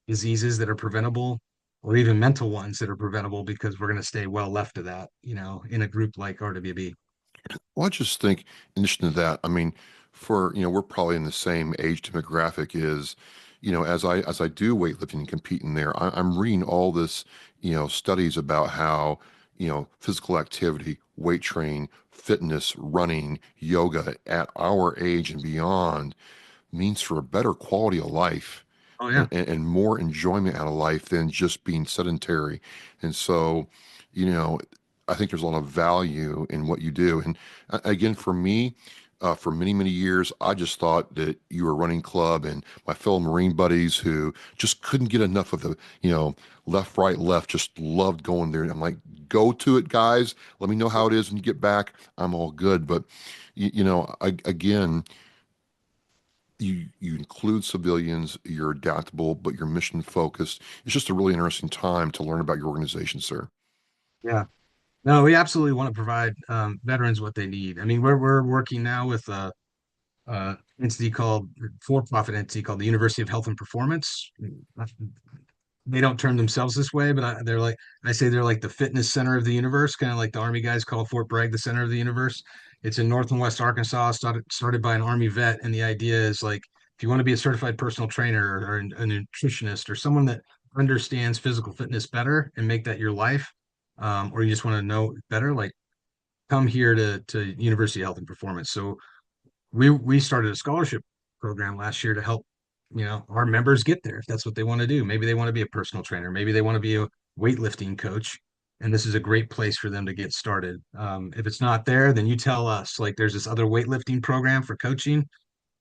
diseases that are preventable or even mental ones that are preventable because we're going to stay well left of that, in a group like RWB. Well, I just think, in addition to that, I mean, we're probably in the same age demographic is, as I do weightlifting and compete in there, I'm reading all this, studies about how, physical activity, weight training, fitness, running, yoga at our age and beyond means for a better quality of life Oh yeah. and more enjoyment out of life than just being sedentary. And so, you know, I think there's a lot of value in what you do. And again, for me, for many, many years, I just thought that you were running club and my fellow Marine buddies who just couldn't get enough of the, left, right, left, just loved going there. And I'm like, go to it, guys. Let me know how it is when you get back. I'm all good. But, again, you include civilians, you're adaptable, but you're mission focused. It's just a really interesting time to learn about your organization, sir. Yeah. No, we absolutely want to provide veterans what they need. I mean, we're working now with entity called for-profit entity called the University of Health and Performance. They don't term themselves this way, but they're like, I say they're like the fitness center of the universe, kind of like the Army guys call Fort Bragg the center of the universe. It's in North and West Arkansas, started by an Army vet, and the idea is like, if you want to be a certified personal trainer or a nutritionist or someone that understands physical fitness better and make that your life, or you just want to know better, like come here to University of Health and Performance. So we started a scholarship program last year to help, our members get there if that's what they want to do. Maybe they want to be a personal trainer, maybe they want to be a weightlifting coach, and this is a great place for them to get started. If it's not there, then you tell us. Like, there's this other weightlifting program for coaching.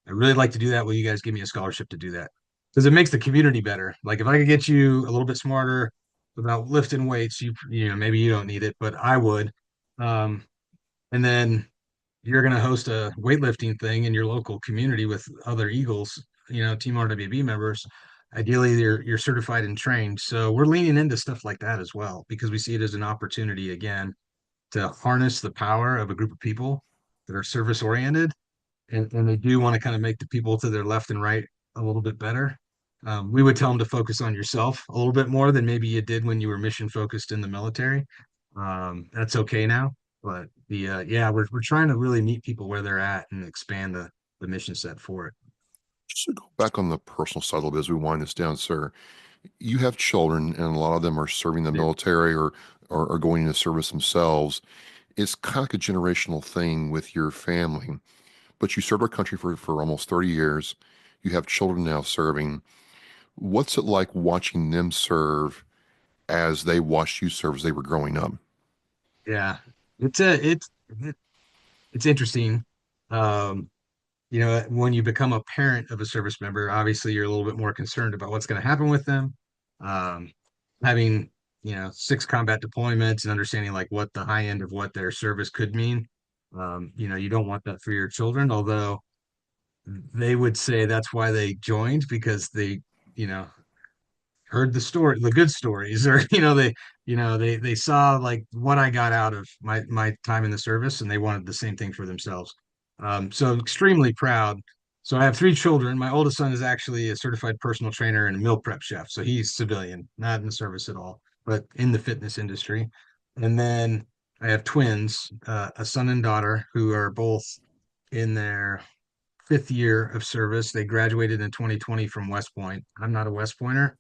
I'd really like to do that. Will you guys give me a scholarship to do that? Because it makes the community better. Like, if I could get you a little bit smarter about lifting weights, maybe you don't need it, but I would. Um, and then you're going to host a weightlifting thing in your local community with other Eagles, Team RWB members. Ideally, you're certified and trained. So we're leaning into stuff like that as well, because we see it as an opportunity, again, to harness the power of a group of people that are service oriented, and they do want to kind of make the people to their left and right a little bit better. We would tell them to focus on yourself a little bit more than maybe you did when you were mission focused in the military. That's okay now, but we're trying to really meet people where they're at and expand the mission set for it. Just to go back on the personal side a little bit as we wind this down, sir, you have children, and a lot of them are serving the military or going into service themselves. It's kind of like a generational thing with your family, but you served our country for almost 30 years. You have children now serving. What's it like watching them serve as they watched you serve as they were growing up? Yeah, it's interesting. Um, when you become a parent of a service member, obviously you're a little bit more concerned about what's going to happen with them. Um, Having, 6 combat deployments and understanding like what the high end of what their service could mean. You don't want that for your children, although they would say that's why they joined, because they, you know, heard the good stories, or they saw like what I got out of my time in the service, and they wanted the same thing for themselves. So extremely proud. So I have 3 children. My oldest son is actually a certified personal trainer and a meal prep chef, so he's civilian, not in the service at all, but in the fitness industry. And then I have twins, a son and daughter, who are both in their 5th year of service. They graduated in 2020 from West Point. I'm not a West Pointer,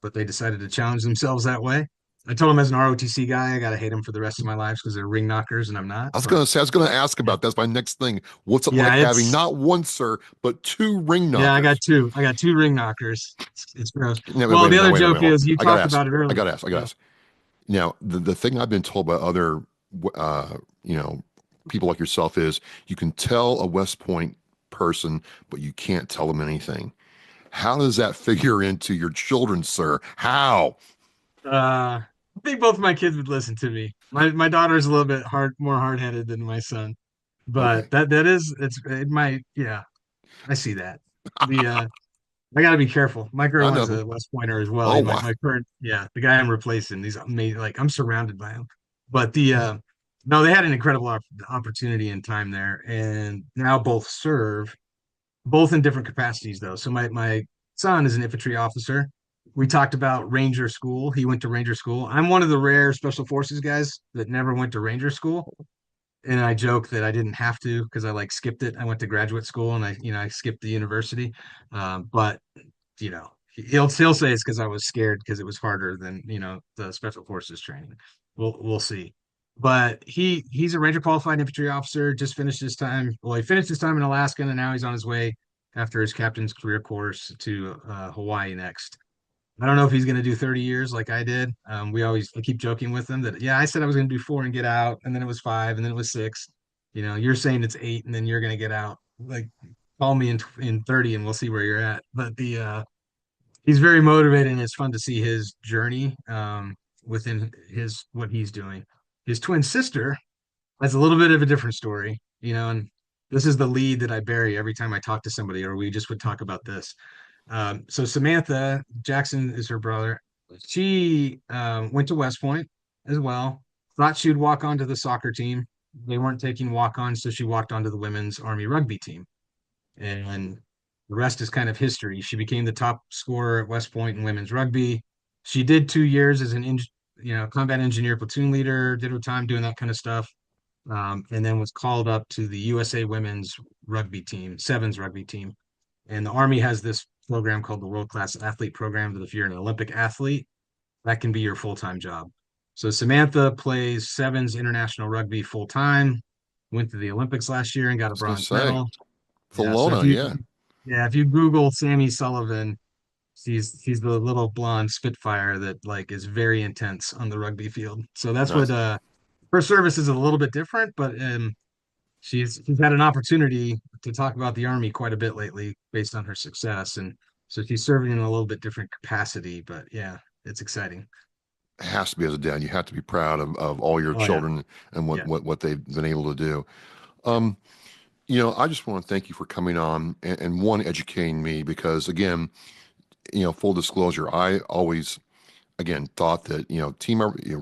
but they decided to challenge themselves that way. I told them, as an ROTC guy, I got to hate them for the rest of my life because they're ring knockers and I'm not. I was going to ask about that's my next thing. What's it like having not one, sir, but 2 ring knockers? Yeah, I got two ring knockers. It's gross. No, well, wait, the no, other wait, joke wait, is you talked about it earlier. I got to ask. Now, the thing I've been told by other, people like yourself is you can tell a West Point person, but you can't tell them anything. How does that figure into your children, sir? How? I think both of my kids would listen to me. My daughter's a little bit more hard-headed than my son, but okay. I see that. I got to be careful. My girl is a West Pointer as well. Oh, my current, the guy I'm replacing, he's amazing. Like, I'm surrounded by him. But no, they had an incredible opportunity and time there, and now both serve, both in different capacities though. So my son is an infantry officer. We talked about Ranger School. He went to Ranger School. I'm one of the rare Special Forces guys that never went to Ranger School. And I joke that I didn't have to, because I skipped it. I went to graduate school and I skipped the university. But he'll say it's because I was scared, because it was harder than the Special Forces training. We'll see. But he's a Ranger qualified infantry officer. Just finished his time. Well, he finished his time in Alaska, and now he's on his way after his captain's career course to Hawaii next. I don't know if he's going to do 30 years like I did. I keep joking with him that, I said I was going to do 4 and get out, and then it was 5, and then it was 6. You're saying it's 8, and then you're going to get out. Like, call me in 30 and we'll see where you're at. But he's very motivated, and it's fun to see his journey within what he's doing. His twin sister has a little bit of a different story, and this is the lead that I bury every time I talk to somebody, or we just would talk about this. So Samantha Jackson is her brother. She went to West Point as well. Thought she'd walk onto the soccer team. They weren't taking walk-ons, so she walked onto the women's Army rugby team. And the rest is kind of history. She became the top scorer at West Point in women's rugby. She did 2 years as an combat engineer platoon leader, did her time doing that kind of stuff. And then was called up to the USA women's rugby team, sevens rugby team. And the Army has this program called the World Class Athlete Program that if you're an Olympic athlete, that can be your full-time job. So Samantha plays sevens international rugby full-time, went to the Olympics last year and got I a was going to bronze say, medal. Yeah, so Kelowna, yeah. if you Google Sammy Sullivan, he's the little blonde spitfire that like is very intense on the rugby field. So that's what Nice. her service is a little bit different, but she's had an opportunity to talk about the Army quite a bit lately based on her success, and so she's serving in a little bit different capacity. But yeah, it's exciting. It has to be as a dad. You have to be proud of all your Oh yeah, children and yeah, what they've been able to do. yeah. Um, I just want to thank you for coming on and one, educating me because again, full disclosure, I always again thought that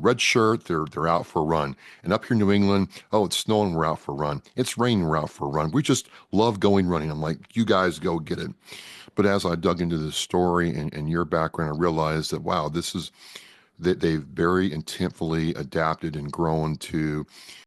red shirt, they're out for a run, and up here in New England, oh, it's snowing, we're out for a run, it's raining, we're out for a run, we just love going running. I'm like, you guys go get it. But as I dug into this story and your background, I realized that wow, this is that they've very intentfully adapted and grown to